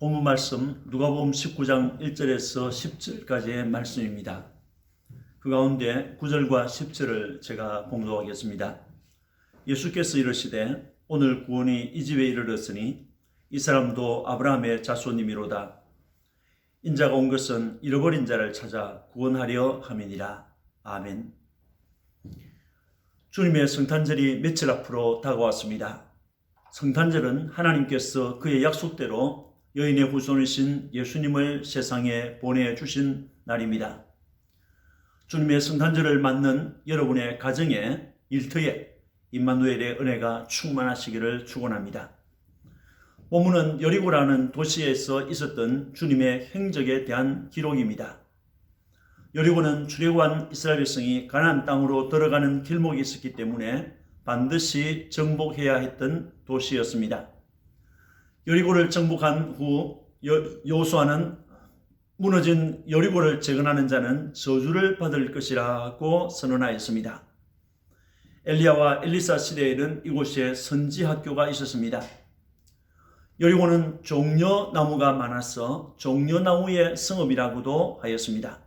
본문 말씀 누가복음 19장 1절에서 10절까지의 말씀입니다. 그 가운데 9절과 10절을 제가 봉독하겠습니다. 예수께서 이르시되 오늘 구원이 이 집에 이르렀으니 이 사람도 아브라함의 자손이미로다. 인자가 온 것은 잃어버린 자를 찾아 구원하려 함이니라. 아멘. 주님의 성탄절이 며칠 앞으로 다가왔습니다. 성탄절은 하나님께서 그의 약속대로 여인의 후손이신 예수님을 세상에 보내주신 날입니다. 주님의 성탄절을 맞는 여러분의 가정에, 일터에 임마누엘의 은혜가 충만하시기를 축원합니다. 본문은 여리고라는 도시에서 있었던 주님의 행적에 대한 기록입니다. 여리고는 출애굽한 이스라엘 백성이 가나안 땅으로 들어가는 길목이 있었기 때문에 반드시 정복해야 했던 도시였습니다. 여리고를 정복한 후 여호수아는 무너진 여리고를 재건하는 자는 저주를 받을 것이라고 선언하였습니다. 엘리야와 엘리사 시대에는 이곳에 선지 학교가 있었습니다. 여리고는 종려나무가 많아서 종려나무의 성읍이라고도 하였습니다.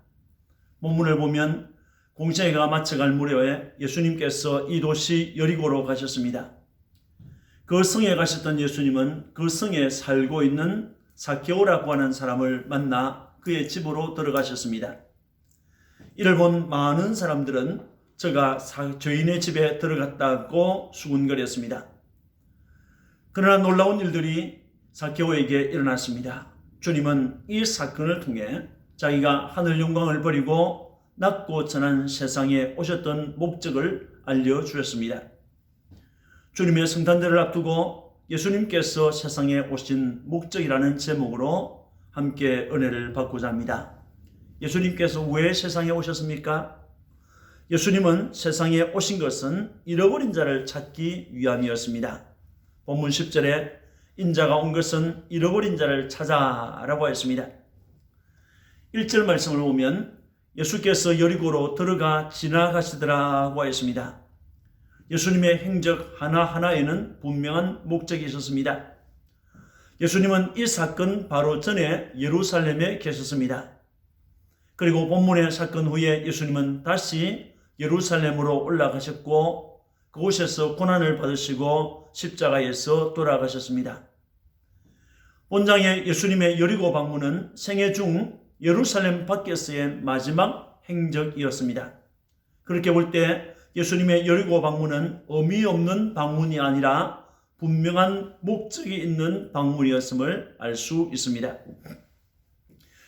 본문을 보면 공생애가 맞춰갈 무렵에 예수님께서 이 도시 여리고로 가셨습니다. 그 성에 가셨던 예수님은 그 성에 살고 있는 삭개오라고 하는 사람을 만나 그의 집으로 들어가셨습니다. 이를 본 많은 사람들은 저가 죄인의 집에 들어갔다고 수군거렸습니다. 그러나 놀라운 일들이 삭개오에게 일어났습니다. 주님은 이 사건을 통해 자기가 하늘 영광을 버리고 낮고 천한 세상에 오셨던 목적을 알려주셨습니다. 주님의 성탄절을 앞두고 예수님께서 세상에 오신 목적이라는 제목으로 함께 은혜를 받고자 합니다. 예수님께서 왜 세상에 오셨습니까? 예수님은 세상에 오신 것은 잃어버린 자를 찾기 위함이었습니다. 본문 10절에 인자가 온 것은 잃어버린 자를 찾아라고 했습니다. 1절 말씀을 보면 예수께서 여리고로 들어가 지나가시더라고 했습니다. 예수님의 행적 하나하나에는 분명한 목적이 있었습니다. 예수님은 이 사건 바로 전에 예루살렘에 계셨습니다. 그리고 본문의 사건 후에 예수님은 다시 예루살렘으로 올라가셨고 그곳에서 고난을 받으시고 십자가에서 돌아가셨습니다. 본장의 예수님의 여리고 방문은 생애 중 예루살렘 밖에서의 마지막 행적이었습니다. 그렇게 볼 때 예수님의 여리고 방문은 의미 없는 방문이 아니라 분명한 목적이 있는 방문이었음을 알 수 있습니다.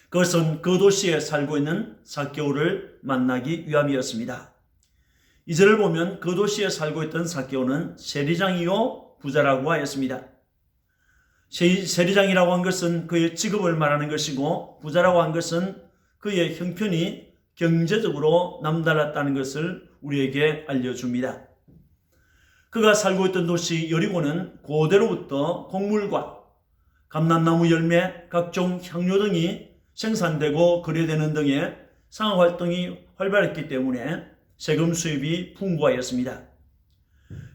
그것은 그 도시에 살고 있는 삭개오를 만나기 위함이었습니다. 이절을 보면 그 도시에 살고 있던 삭개오는 세리장이요 부자라고 하였습니다. 세리장이라고 한 것은 그의 직업을 말하는 것이고 부자라고 한 것은 그의 형편이 경제적으로 남달랐다는 것을 우리에게 알려줍니다. 그가 살고 있던 도시 여리고는 고대로부터 곡물과 감람나무 열매, 각종 향료 등이 생산되고 거래되는 등의 상업활동이 활발했기 때문에 세금 수입이 풍부하였습니다.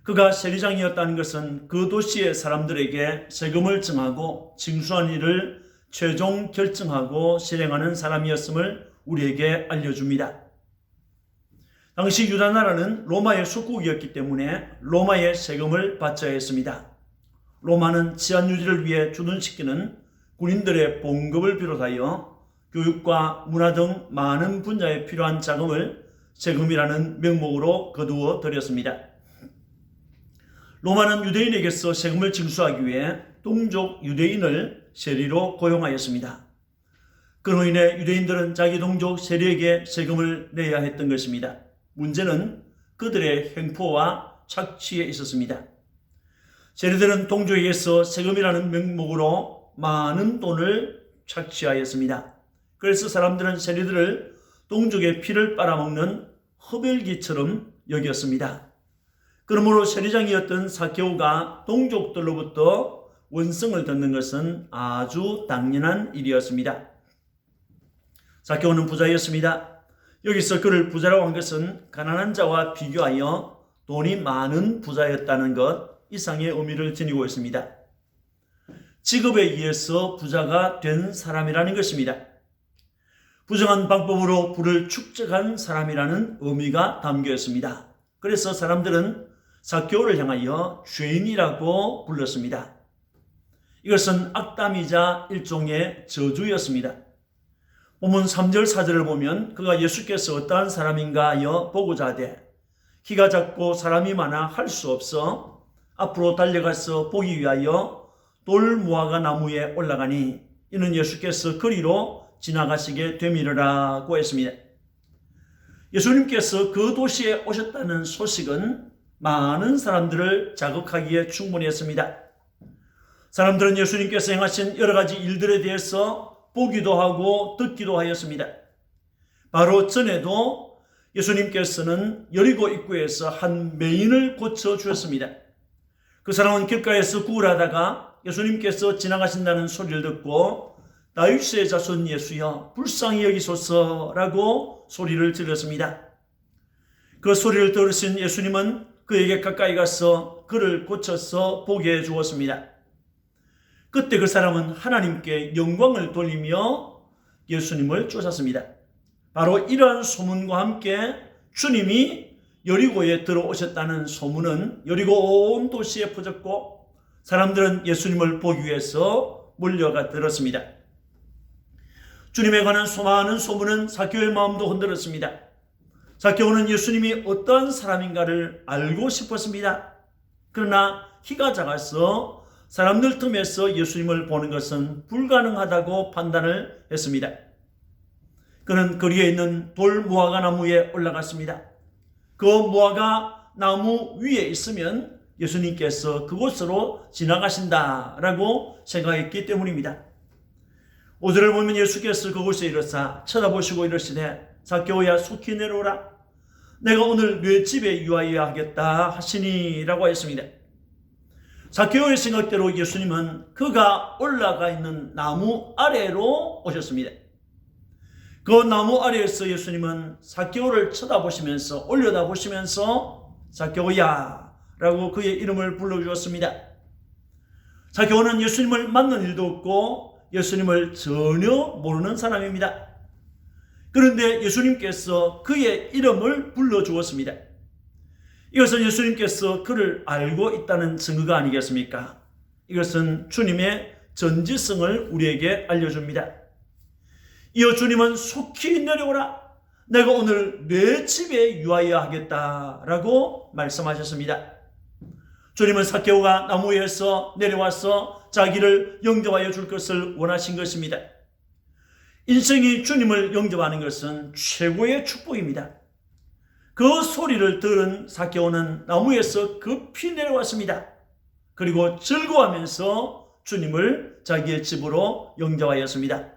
그가 세리장이었다는 것은 그 도시의 사람들에게 세금을 정하고 징수한 일을 최종 결정하고 실행하는 사람이었음을 우리에게 알려줍니다. 당시 유다 나라는 로마의 속국이었기 때문에 로마의 세금을 바쳐야 했습니다. 로마는 치안 유지를 위해 주둔시키는 군인들의 봉급을 비롯하여 교육과 문화 등 많은 분야에 필요한 자금을 세금이라는 명목으로 거두어 들였습니다. 로마는 유대인에게서 세금을 징수하기 위해 동족 유대인을 세리로 고용하였습니다. 그로 인해 유대인들은 자기 동족 세리에게 세금을 내야 했던 것입니다. 문제는 그들의 횡포와 착취에 있었습니다. 세리들은 동족에게서 세금이라는 명목으로 많은 돈을 착취하였습니다. 그래서 사람들은 세리들을 동족의 피를 빨아먹는 흡혈귀처럼 여겼습니다. 그러므로 세리장이었던 삭개오가 동족들로부터 원성을 듣는 것은 아주 당연한 일이었습니다. 삭개오는 부자였습니다. 여기서 그를 부자라고 한 것은 가난한 자와 비교하여 돈이 많은 부자였다는 것 이상의 의미를 지니고 있습니다. 직업에 의해서 부자가 된 사람이라는 것입니다. 부정한 방법으로 부를 축적한 사람이라는 의미가 담겨 있습니다. 그래서 사람들은 삭개오를 향하여 죄인이라고 불렀습니다. 이것은 악담이자 일종의 저주였습니다. 본문 3절 4절을 보면 그가 예수께서 어떠한 사람인가 하여 보고자 하되 키가 작고 사람이 많아 할 수 없어 앞으로 달려가서 보기 위하여 돌 무화과 나무에 올라가니 이는 예수께서 거리로 지나가시게 되밀으라고 했습니다. 예수님께서 그 도시에 오셨다는 소식은 많은 사람들을 자극하기에 충분했습니다. 사람들은 예수님께서 행하신 여러 가지 일들에 대해서 보기도 하고 듣기도 하였습니다. 바로 전에도 예수님께서는 여리고 입구에서 한 매인을 고쳐주셨습니다. 그 사람은 길가에서 구걸하다가 예수님께서 지나가신다는 소리를 듣고 다윗의 자손 예수여 불쌍히 여기소서라고 소리를 질렀습니다. 그 소리를 들으신 예수님은 그에게 가까이 가서 그를 고쳐서 보게 해 주었습니다. 그때 그 사람은 하나님께 영광을 돌리며 예수님을 쫓았습니다. 바로 이러한 소문과 함께 주님이 여리고에 들어오셨다는 소문은 여리고 온 도시에 퍼졌고 사람들은 예수님을 보기 위해서 몰려가 들었습니다. 주님에 관한 수많은 소문은 삭개오의 마음도 흔들었습니다. 삭개오는 예수님이 어떠한 사람인가를 알고 싶었습니다. 그러나 키가 작아서 사람들 틈에서 예수님을 보는 것은 불가능하다고 판단을 했습니다. 그는 거리에 있는 돌 무화과 나무에 올라갔습니다. 그 무화과 나무 위에 있으면 예수님께서 그곳으로 지나가신다라고 생각했기 때문입니다. 5절을 보면 예수께서 그곳에 이르사 쳐다보시고 이르시되 삭개오야 속히 내려오라 내가 오늘 네 집에 유하여야 하겠다 하시니라고 했습니다. 삭개오의 생각대로 예수님은 그가 올라가 있는 나무 아래로 오셨습니다. 그 나무 아래에서 예수님은 삭개오를 쳐다보시면서 올려다보시면서 삭개오야 라고 그의 이름을 불러주었습니다. 삭개오는 예수님을 만난 일도 없고 예수님을 전혀 모르는 사람입니다. 그런데 예수님께서 그의 이름을 불러주었습니다. 이것은 예수님께서 그를 알고 있다는 증거가 아니겠습니까? 이것은 주님의 전지성을 우리에게 알려줍니다. 이어 주님은 속히 내려오라 내가 오늘 내 집에 유하여야 하겠다라고 말씀하셨습니다. 주님은 삭개오가 나무 위에서 내려와서 자기를 영접하여 줄 것을 원하신 것입니다. 인생이 주님을 영접하는 것은 최고의 축복입니다. 그 소리를 들은 삭개오는 나무에서 급히 내려왔습니다. 그리고 즐거워하면서 주님을 자기의 집으로 영접하였습니다.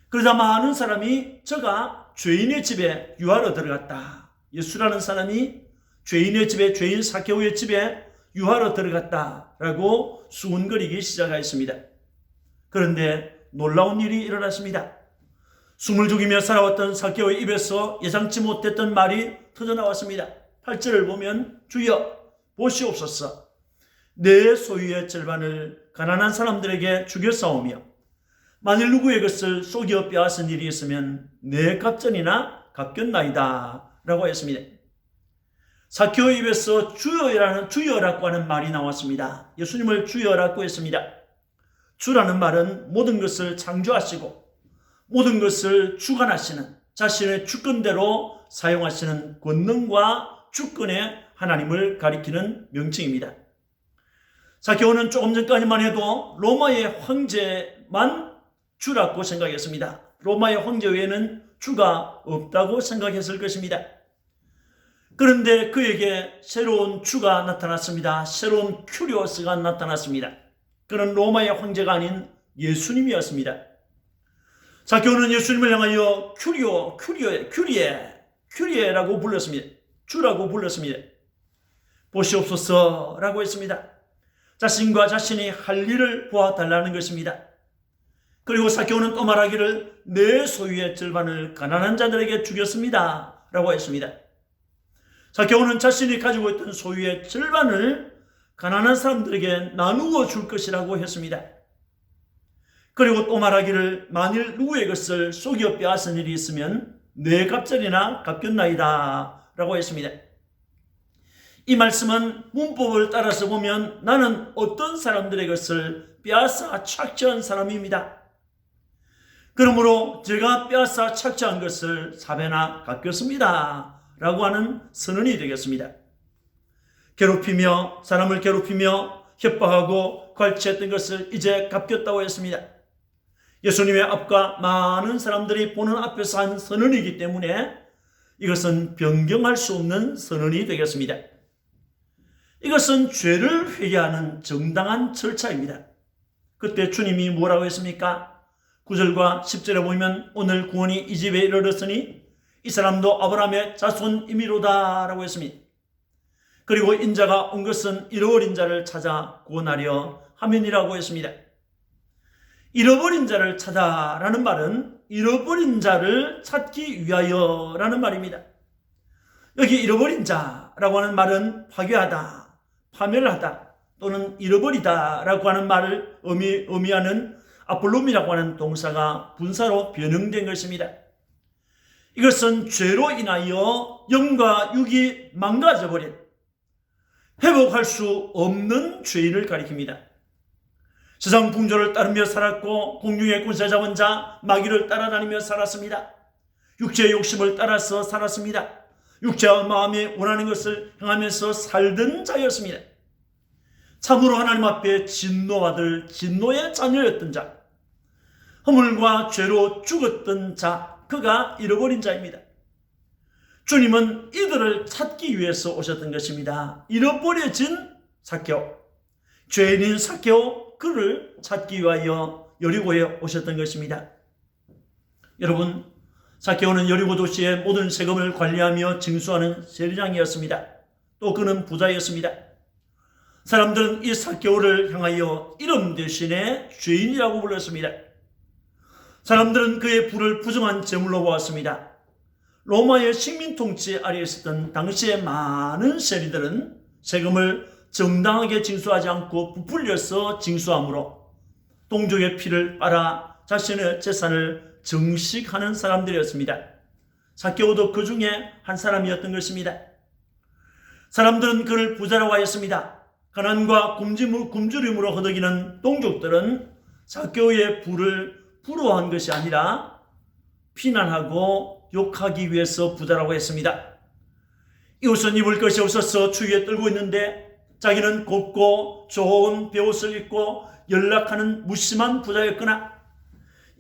그러자 많은 사람이 저가 죄인의 집에 유하러 들어갔다. 예수라는 사람이 죄인의 집에 죄인 삭개오의 집에 유하러 들어갔다라고 수군거리기 시작하였습니다. 그런데 놀라운 일이 일어났습니다. 숨을 죽이며 살아왔던 삭개오의 입에서 예상치 못했던 말이 터져나왔습니다. 8절을 보면 주여 보시옵소서 내 소유의 절반을 가난한 사람들에게 주겠사오며 만일 누구의 것을 속여 빼앗은 일이 있으면 내 갑전이나 갚겠나이다 라고 했습니다. 삭개오의 입에서 주여라고 하는 말이 나왔습니다. 예수님을 주여라고 했습니다. 주라는 말은 모든 것을 창조하시고 모든 것을 주관하시는 자신의 주권대로 사용하시는 권능과 주권의 하나님을 가리키는 명칭입니다. 삭개오는 조금 전까지만 해도 로마의 황제만 주라고 생각했습니다. 로마의 황제 외에는 주가 없다고 생각했을 것입니다. 그런데 그에게 새로운 주가 나타났습니다. 새로운 큐리오스가 나타났습니다. 그는 로마의 황제가 아닌 예수님이었습니다. 삭개오는 예수님을 향하여 큐리에라고 불렀습니다. 주라고 불렀습니다. 보시옵소서라고 했습니다. 자신과 자신이 할 일을 보아달라는 것입니다. 그리고 삭개오는 또 말하기를 내 소유의 절반을 가난한 자들에게 주겠습니다 라고 했습니다. 삭개오는 자신이 가지고 있던 소유의 절반을 가난한 사람들에게 나누어 줄 것이라고 했습니다. 그리고 또 말하기를 만일 누구의 것을 속여 빼앗은 일이 있으면 네 갑절이나 갚겠나이다 라고 했습니다. 이 말씀은 문법을 따라서 보면 나는 어떤 사람들의 것을 빼앗아 착취한 사람입니다. 그러므로 제가 빼앗아 착취한 것을 4배나 갚겠습니다 라고 하는 선언이 되겠습니다. 괴롭히며 사람을 괴롭히며 협박하고 괄치했던 것을 이제 갚겠다고 했습니다. 예수님의 앞과 많은 사람들이 보는 앞에서 한 선언이기 때문에 이것은 변경할 수 없는 선언이 되겠습니다. 이것은 죄를 회개하는 정당한 절차입니다. 그때 주님이 뭐라고 했습니까? 9절과 10절에 보면 오늘 구원이 이 집에 이르렀으니 이 사람도 아브라함의 자손이미로다 라고 했습니다. 그리고 인자가 온 것은 잃어버린 자를 찾아 구원하려 함이니라고 했습니다. 잃어버린 자를 찾아라는 말은 잃어버린 자를 찾기 위하여라는 말입니다. 여기 잃어버린 자라고 하는 말은 파괴하다, 파멸하다 또는 잃어버리다라고 하는 말을 의미하는 아폴롬이라고 하는 동사가 분사로 변형된 것입니다. 이것은 죄로 인하여 영과 육이 망가져버린 회복할 수 없는 죄인을 가리킵니다. 세상 풍조를 따르며 살았고 공중의 군세 잡은 자 마귀를 따라다니며 살았습니다. 육체의 욕심을 따라서 살았습니다. 육체와 마음이 원하는 것을 향하면서 살던 자였습니다. 참으로 하나님 앞에 진노받을 진노의 자녀였던 자, 허물과 죄로 죽었던 자, 그가 잃어버린 자입니다. 주님은 이들을 찾기 위해서 오셨던 것입니다. 잃어버려진 삭개오, 죄인인 삭개오, 그를 찾기 위하여 여리고에 오셨던 것입니다. 여러분, 삭개오는 여리고 도시의 모든 세금을 관리하며 징수하는 세리장이었습니다. 또 그는 부자였습니다. 사람들은 이 삭개오를 향하여 이름 대신에 죄인이라고 불렀습니다. 사람들은 그의 부를 부정한 제물로 보았습니다. 로마의 식민 통치 아래에 있었던 당시의 많은 세리들은 세금을 정당하게 징수하지 않고 부풀려서 징수함으로 동족의 피를 빨아 자신의 재산을 정식하는 사람들이었습니다. 삭개오도 그 중에 한 사람이었던 것입니다. 사람들은 그를 부자라고 하였습니다. 가난과 굶주림으로 허덕이는 동족들은 삭개오의 부를 부러워한 것이 아니라 비난하고 욕하기 위해서 부자라고 했습니다. 이웃은 입을 것이 없어서 추위에 떨고 있는데 자기는 곱고 좋은 베옷을 입고 연락하는 무심한 부자였거나,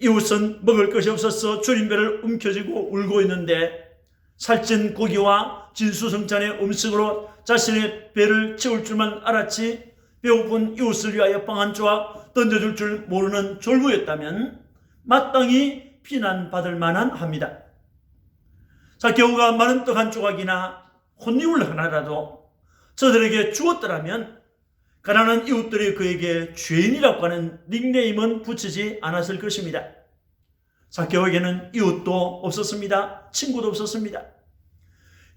이웃은 먹을 것이 없어서 줄임배를 움켜쥐고 울고 있는데 살찐 고기와 진수성찬의 음식으로 자신의 배를 채울 줄만 알았지 배고픈 이웃을 위하여 빵 한 조각 던져줄 줄 모르는 졸부였다면 마땅히 비난받을 만한 합니다. 삭개오가 마른 떡 한 조각이나 혼입을 하나라도 저들에게 주었더라면 가난한 이웃들이 그에게 죄인이라고 하는 닉네임은 붙이지 않았을 것입니다. 삭개오에게는 이웃도 없었습니다. 친구도 없었습니다.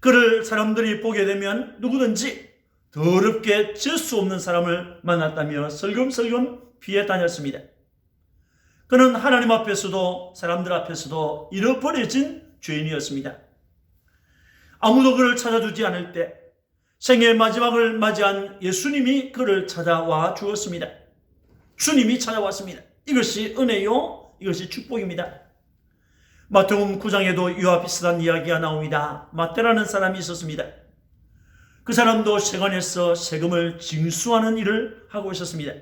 그를 사람들이 보게 되면 누구든지 더럽게 재수 없는 사람을 만났다며 설금설금 피해 다녔습니다. 그는 하나님 앞에서도 사람들 앞에서도 잃어버려진 죄인이었습니다. 아무도 그를 찾아주지 않을 때 생애의 마지막을 맞이한 예수님이 그를 찾아와 주었습니다. 주님이 찾아왔습니다. 이것이 은혜요, 이것이 축복입니다. 마태복음 9장에도 이와 비슷한 이야기가 나옵니다. 마태라는 사람이 있었습니다. 그 사람도 세관에서 세금을 징수하는 일을 하고 있었습니다.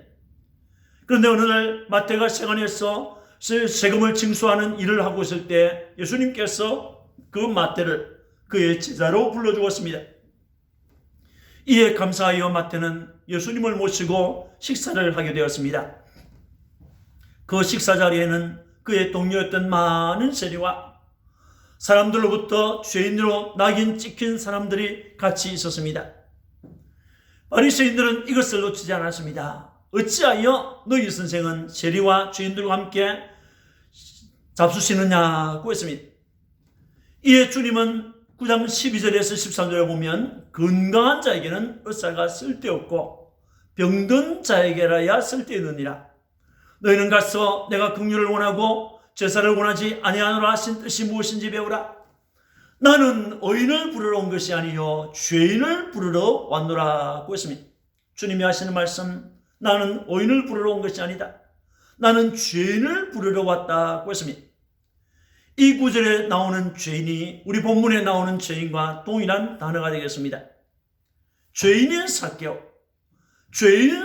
그런데 어느 날 마태가 세관에서 세금을 징수하는 일을 하고 있을 때 예수님께서 그 마태를 그의 제자로 불러주었습니다. 이에 감사하여 마태는 예수님을 모시고 식사를 하게 되었습니다. 그 식사 자리에는 그의 동료였던 많은 세리와 사람들로부터 죄인으로 낙인 찍힌 사람들이 같이 있었습니다. 바리새인들은 이것을 놓치지 않았습니다. 어찌하여 너희 선생은 세리와 죄인들과 함께 잡수시느냐고 했습니다. 이에 주님은 9장 12절에서 13절에 보면 건강한 자에게는 의사가 쓸데없고 병든 자에게라야 쓸데있느니라. 너희는 가서 내가 긍휼을 원하고 제사를 원하지 아니하노라 하신 뜻이 무엇인지 배우라. 나는 의인을 부르러 온 것이 아니요 죄인을 부르러 왔노라고 했습니다. 주님이 하시는 말씀, 나는 의인을 부르러 온 것이 아니다. 나는 죄인을 부르러 왔다고 했습니다. 이 구절에 나오는 죄인이 우리 본문에 나오는 죄인과 동일한 단어가 되겠습니다. 죄인인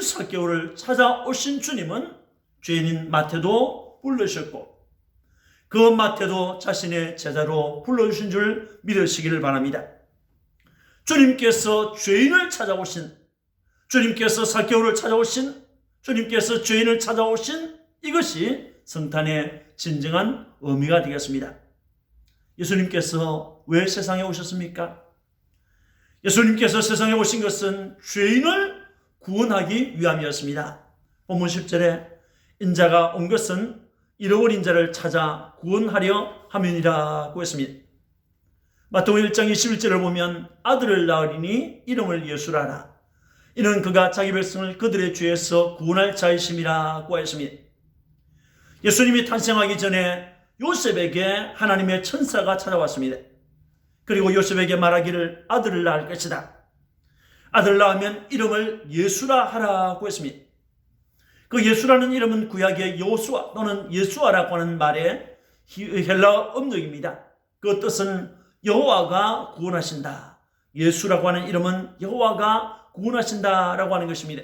삭개오를 찾아오신 주님은 죄인인 마태도 불러주셨고 그 마태도 자신의 제자로 불러주신 줄 믿으시기를 바랍니다. 주님께서 죄인을 찾아오신, 주님께서 삭개오를 찾아오신, 주님께서 죄인을 찾아오신 이것이 성탄의 진정한 의미가 되겠습니다. 예수님께서 왜 세상에 오셨습니까? 예수님께서 세상에 오신 것은 죄인을 구원하기 위함이었습니다. 본문 10절에 인자가 온 것은 잃어버린 자를 찾아 구원하려 함이니라고 했습니다. 마태복음 1장 21절을 보면 아들을 낳으리니 이름을 예수라 하라. 이는 그가 자기 백성을 그들의 죄에서 구원할 자이심이라고 했습니다. 예수님이 탄생하기 전에 요셉에게 하나님의 천사가 찾아왔습니다. 그리고 요셉에게 말하기를 아들을 낳을 것이다. 아들을 낳으면 이름을 예수라 하라고 했습니다. 그 예수라는 이름은 구약의 여호수아 또는 예수아라고 하는 말의 헬라어 음력입니다. 그 뜻은 여호와가 구원하신다. 예수라고 하는 이름은 여호와가 구원하신다라고 하는 것입니다.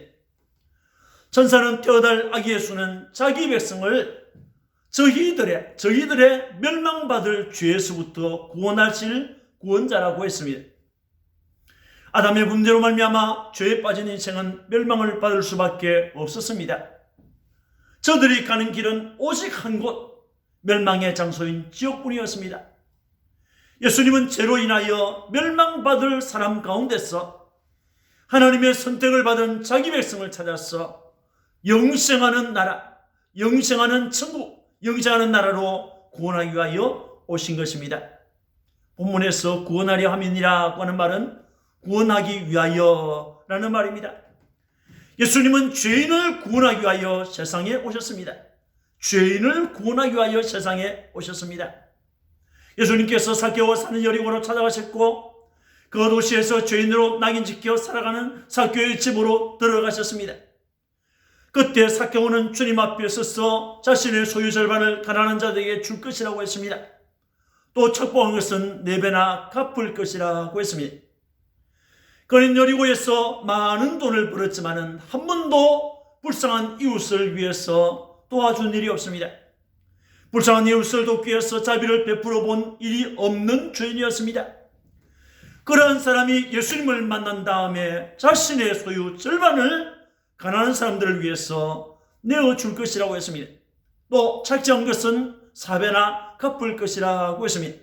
천사는 태어날 아기 예수는 자기 백성을 저희들의 멸망받을 죄에서부터 구원하실 구원자라고 했습니다. 아담의 문제로 말미암아 죄에 빠진 인생은 멸망을 받을 수밖에 없었습니다. 저들이 가는 길은 오직 한 곳, 멸망의 장소인 지옥뿐이었습니다. 예수님은 죄로 인하여 멸망받을 사람 가운데서 하나님의 선택을 받은 자기 백성을 찾아서 영생하는 나라, 영생하는 천국, 영생하는 나라로 구원하기 위하여 오신 것입니다. 본문에서 구원하려 함이니라고 하는 말은 구원하기 위하여라는 말입니다. 예수님은 죄인을 구원하기 위하여 세상에 오셨습니다. 죄인을 구원하기 위하여 세상에 오셨습니다. 예수님께서 삭개오가 사는 여리고로 찾아가셨고 그 도시에서 죄인으로 낙인 찍혀 살아가는 삭개오의 집으로 들어가셨습니다. 그때 삭개오는 주님 앞에 서서 자신의 소유 절반을 가난한 자들에게 줄 것이라고 했습니다. 또 척봉한 것은 4배나 갚을 것이라고 했습니다. 그는 여리고에서 많은 돈을 벌었지만 한 번도 불쌍한 이웃을 위해서 도와준 일이 없습니다. 불쌍한 이웃을 돕기 위해서 자비를 베풀어 본 일이 없는 죄인이었습니다. 그러한 사람이 예수님을 만난 다음에 자신의 소유 절반을 가난한 사람들을 위해서 내어줄 것이라고 했습니다. 또 착취한 것은 4배나 갚을 것이라고 했습니다.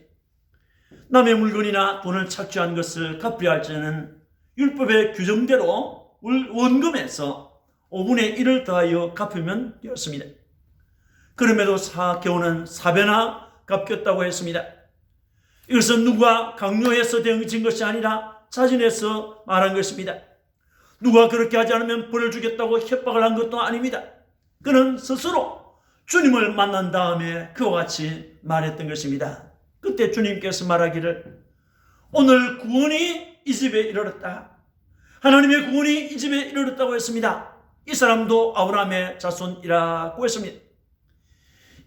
남의 물건이나 돈을 착취한 것을 갚으려 할 때는 율법의 규정대로 원금에서 5분의 1을 더하여 갚으면 되었습니다. 그럼에도 삭개오는 4배나 갚겠다고 했습니다. 이것은 누가 강요해서 되어진 것이 아니라 자진해서 말한 것입니다. 누가 그렇게 하지 않으면 벌을 주겠다고 협박을 한 것도 아닙니다. 그는 스스로 주님을 만난 다음에 그와 같이 말했던 것입니다. 그때 주님께서 말하기를 오늘 구원이 이 집에 이르렀다. 하나님의 구원이 이 집에 이르렀다고 했습니다. 이 사람도 아브라함의 자손이라고 했습니다.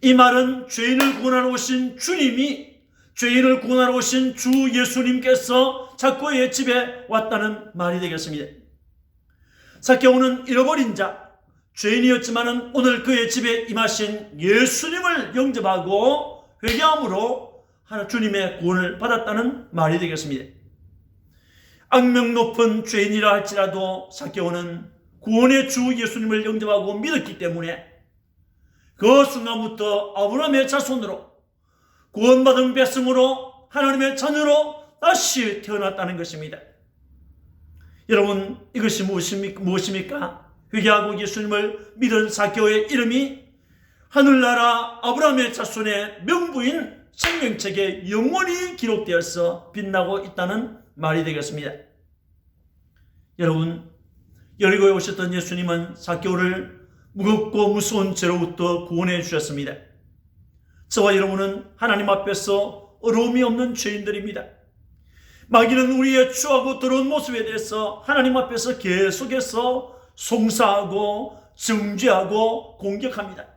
이 말은 죄인을 구원하러 오신 주님이, 죄인을 구원하러 오신 주 예수님께서 삭개오의 집에 왔다는 말이 되겠습니다. 삭개오는 잃어버린 자, 죄인이었지만 오늘 그의 집에 임하신 예수님을 영접하고 회개함으로 주님의 구원을 받았다는 말이 되겠습니다. 악명 높은 죄인이라 할지라도 삭개오는 구원의 주 예수님을 영접하고 믿었기 때문에 그 순간부터 아브라함의 자손으로 구원받은 백성으로 하나님의 자녀로 다시 태어났다는 것입니다. 여러분, 이것이 무엇입니까? 회개하고 예수님을 믿은 삭개오의 이름이 하늘나라 아브라함의 자손의 명부인 생명책에 영원히 기록되어서 빛나고 있다는 말이 되겠습니다. 여러분, 여리고에 오셨던 예수님은 삭개오를 무겁고 무서운 죄로부터 구원해 주셨습니다. 저와 여러분은 하나님 앞에서 어려움이 없는 죄인들입니다. 마귀는 우리의 추하고 더러운 모습에 대해서 하나님 앞에서 계속해서 송사하고 정죄하고 공격합니다.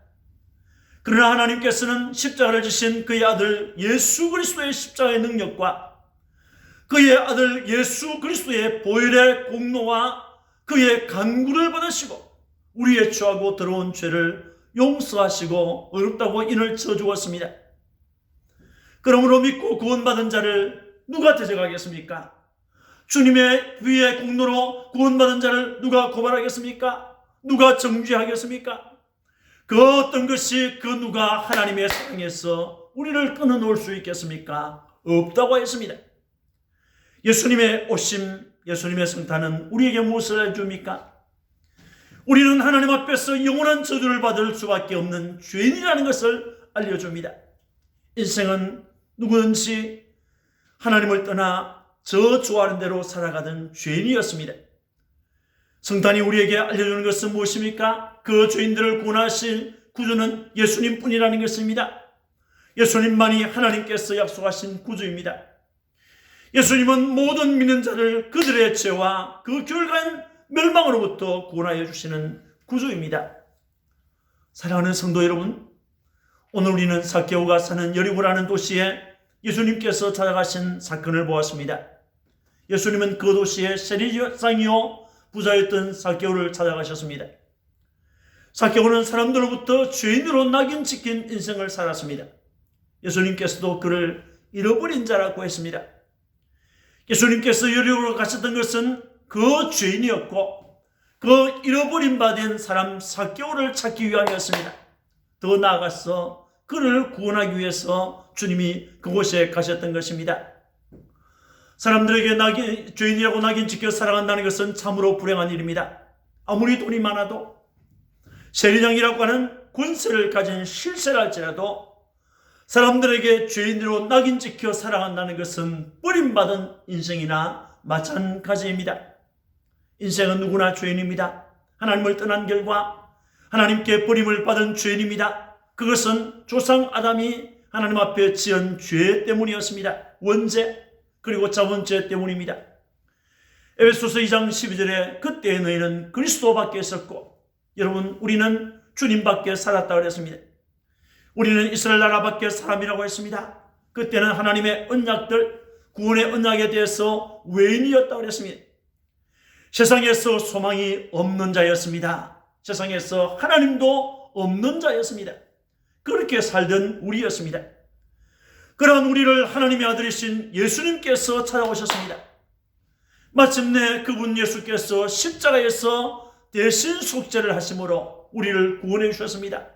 그러나 하나님께서는 십자가를 지신 그의 아들 예수 그리스도의 십자가의 능력과 그의 아들 예수 그리스도의 보혈의 공로와 그의 간구를 받으시고 우리의 추하고 더러운 죄를 용서하시고 어렵다고 인을 쳐주었습니다. 그러므로 믿고 구원받은 자를 누가 대적하겠습니까? 주님의 위의 공로로 구원받은 자를 누가 고발하겠습니까? 누가 정죄하겠습니까? 그 어떤 것이 그 누가 하나님의 사랑에서 우리를 끊어놓을 수 있겠습니까? 없다고 했습니다. 예수님의 오심, 예수님의 성탄은 우리에게 무엇을 알려줍니까? 우리는 하나님 앞에서 영원한 저주를 받을 수밖에 없는 죄인이라는 것을 알려줍니다. 인생은 누구든지 하나님을 떠나 저주하는 대로 살아가던 죄인이었습니다. 성탄이 우리에게 알려주는 것은 무엇입니까? 그 죄인들을 구원하실 구주는 예수님뿐이라는 것입니다. 예수님만이 하나님께서 약속하신 구주입니다. 예수님은 모든 믿는 자를 그들의 죄와 그 결과인 멸망으로부터 구원하여 주시는 구주입니다. 사랑하는 성도 여러분, 오늘 우리는 삭개오가 사는 여리고라는 도시에 예수님께서 찾아가신 사건을 보았습니다. 예수님은 그 도시의 세리상이요 부자였던 삭개오를 찾아가셨습니다. 삭개오는 사람들로부터 죄인으로 낙인 찍힌 인생을 살았습니다. 예수님께서도 그를 잃어버린 자라고 했습니다. 예수님께서 여리고로 가셨던 것은 그 죄인이었고 그 잃어버린 바 된 사람 삭개오를 찾기 위함이었습니다. 더 나아가서 그를 구원하기 위해서 주님이 그곳에 가셨던 것입니다. 사람들에게 죄인이라고 낙인 찍혀 살아간다는 것은 참으로 불행한 일입니다. 아무리 돈이 많아도 세리장이라고 하는 권세를 가진 실세랄지라도 사람들에게 죄인으로 낙인 찍혀 살아간다는 것은 버림받은 인생이나 마찬가지입니다. 인생은 누구나 죄인입니다. 하나님을 떠난 결과 하나님께 버림을 받은 죄인입니다. 그것은 조상 아담이 하나님 앞에 지은 죄 때문이었습니다. 원죄 그리고 자본죄 때문입니다. 에베소서 2장 12절에 그때 너희는 그리스도 밖에 있었고, 여러분 우리는 주님 밖에 살았다고 그랬습니다. 우리는 이스라엘 나라 밖에 사람이라고 했습니다. 그때는 하나님의 언약들, 구원의 언약에 대해서 외인이었다고 그랬습니다. 세상에서 소망이 없는 자였습니다. 세상에서 하나님도 없는 자였습니다. 그렇게 살던 우리였습니다. 그러한 우리를 하나님의 아들이신 예수님께서 찾아오셨습니다. 마침내 그분 예수께서 십자가에서 대신 속죄를 하심으로 우리를 구원해 주셨습니다.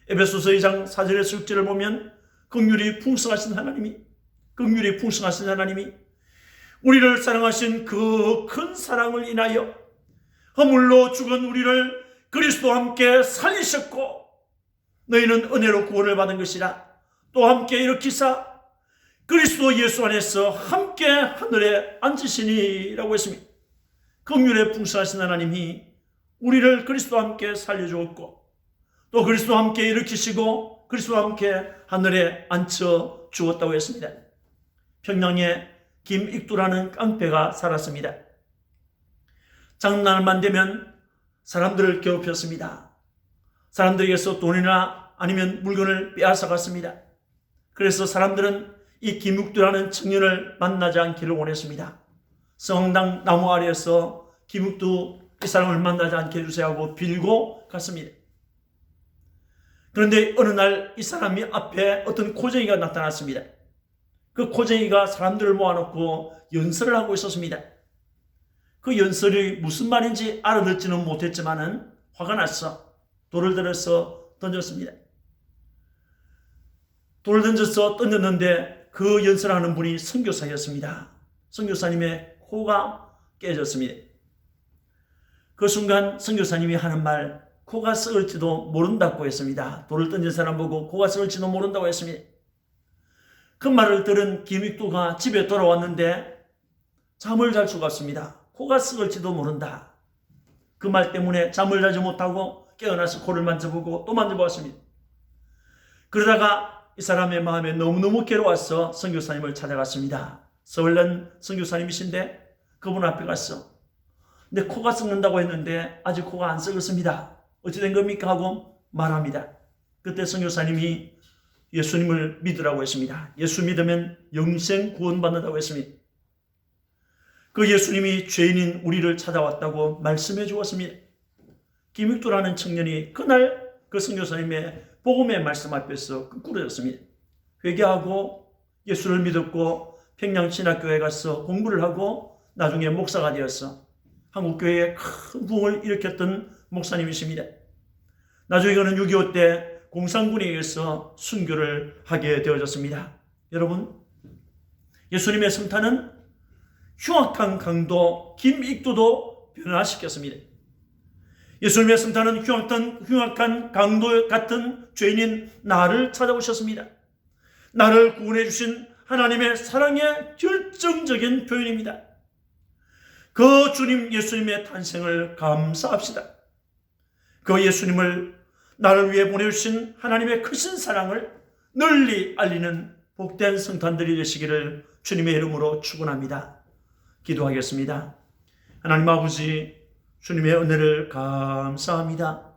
에베소서 2장 4절에서 6절을 보면 긍휼이 풍성하신 하나님이 우리를 사랑하신 그 큰 사랑을 인하여 허물로 죽은 우리를 그리스도와 함께 살리셨고 너희는 은혜로 구원을 받은 것이라 또 함께 일으키사 그리스도 예수 안에서 함께 하늘에 앉으시니라고 했습니다. 긍휼에 풍성하신 하나님이 우리를 그리스도와 함께 살려주었고 또 그리스도와 함께 일으키시고 그리스도와 함께 하늘에 앉혀 주었다고 했습니다. 평양에 김익두라는 깡패가 살았습니다. 장날만 되면 사람들을 괴롭혔습니다. 사람들에게서 돈이나 아니면 물건을 빼앗아갔습니다. 그래서 사람들은 이 김익두라는 청년을 만나지 않기를 원했습니다. 성당 나무 아래에서 김익두 이 사람을 만나지 않게 해주세요 하고 빌고 갔습니다. 그런데 어느 날 이 사람이 앞에 어떤 코쟁이가 나타났습니다. 그 코쟁이가 사람들을 모아놓고 연설을 하고 있었습니다. 그 연설이 무슨 말인지 알아듣지는 못했지만은 화가 났어. 돌을 들어서 던졌습니다. 돌을 던져서 던졌는데 그 연설하는 분이 선교사였습니다. 선교사님의 코가 깨졌습니다. 그 순간 선교사님이 하는 말, 코가 썩을지도 모른다고 했습니다. 돌을 던진 사람 보고 코가 썩을지도 모른다고 했습니다. 그 말을 들은 김익두가 집에 돌아왔는데 잠을 잘 수가 없습니다. 코가 썩을지도 모른다. 그 말 때문에 잠을 자지 못하고 깨어나서 코를 만져보고 또 만져보았습니다. 그러다가 이 사람의 마음에 너무너무 괴로워서 선교사님을 찾아갔습니다. 서울난 선교사님이신데 그분 앞에 갔어. 근데 코가 썩는다고 했는데 아직 코가 안 썩었습니다. 어찌 된 겁니까? 하고 말합니다. 그때 선교사님이 예수님을 믿으라고 했습니다. 예수 믿으면 영생 구원받는다고 했습니다. 그 예수님이 죄인인 우리를 찾아왔다고 말씀해 주었습니다. 김익두라는 청년이 그날 그 선교사님의 복음의 말씀 앞에서 끄꾸러졌습니다. 회개하고 예수를 믿었고 평양신학교에 가서 공부를 하고 나중에 목사가 되었어. 한국교회에 큰 부흥을 일으켰던 목사님이십니다. 나중에 그는 6.25 때 공산군에 의해서 순교를 하게 되어졌습니다. 여러분, 예수님의 성탄은 흉악한 강도 김익두도 변화시켰습니다. 예수님의 성탄은 흉악한 강도 같은 죄인인 나를 찾아오셨습니다. 나를 구원해 주신 하나님의 사랑의 결정적인 표현입니다. 그 주님 예수님의 탄생을 감사합시다. 그 예수님을 나를 위해 보내주신 하나님의 크신 사랑을 널리 알리는 복된 성탄들이 되시기를 주님의 이름으로 축원합니다. 기도하겠습니다. 하나님 아버지, 주님의 은혜를 감사합니다.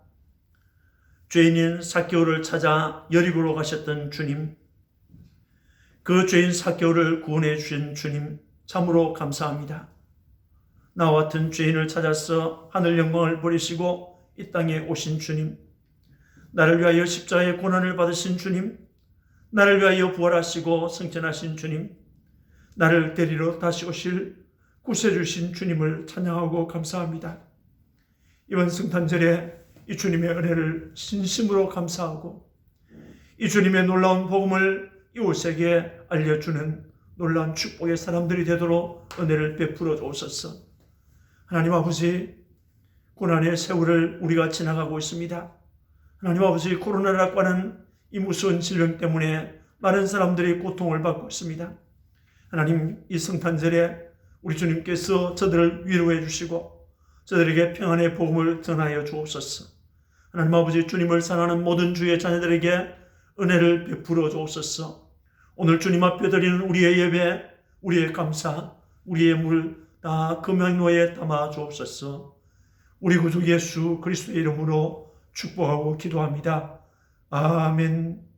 죄인인 삭개오를 찾아 여리고로 가셨던 주님, 그 죄인 삭개오를 구원해 주신 주님 참으로 감사합니다. 나와 같은 죄인을 찾아서 하늘 영광을 버리시고 이 땅에 오신 주님, 나를 위하여 십자가의 고난을 받으신 주님, 나를 위하여 부활하시고 승천하신 주님, 나를 데리러 다시 오실 구세주신 주님을 찬양하고 감사합니다. 이번 성탄절에 이 주님의 은혜를 진심으로 감사하고 이 주님의 놀라운 복음을 이웃에게 알려주는 놀라운 축복의 사람들이 되도록 은혜를 베풀어 주옵소서. 하나님 아버지, 고난의 세월을 우리가 지나가고 있습니다. 하나님 아버지, 코로나라고 하는 이 무서운 질병 때문에 많은 사람들이 고통을 받고 있습니다. 하나님, 이 성탄절에 우리 주님께서 저들을 위로해 주시고 저들에게 평안의 복음을 전하여 주옵소서. 하나님 아버지, 주님을 사랑하는 모든 주의 자녀들에게 은혜를 베풀어 주옵소서. 오늘 주님 앞에 드리는 우리의 예배, 우리의 감사, 우리의 물 다 금양로에 담아 주옵소서. 우리 구주 예수 그리스도의 이름으로 축복하고 기도합니다. 아멘.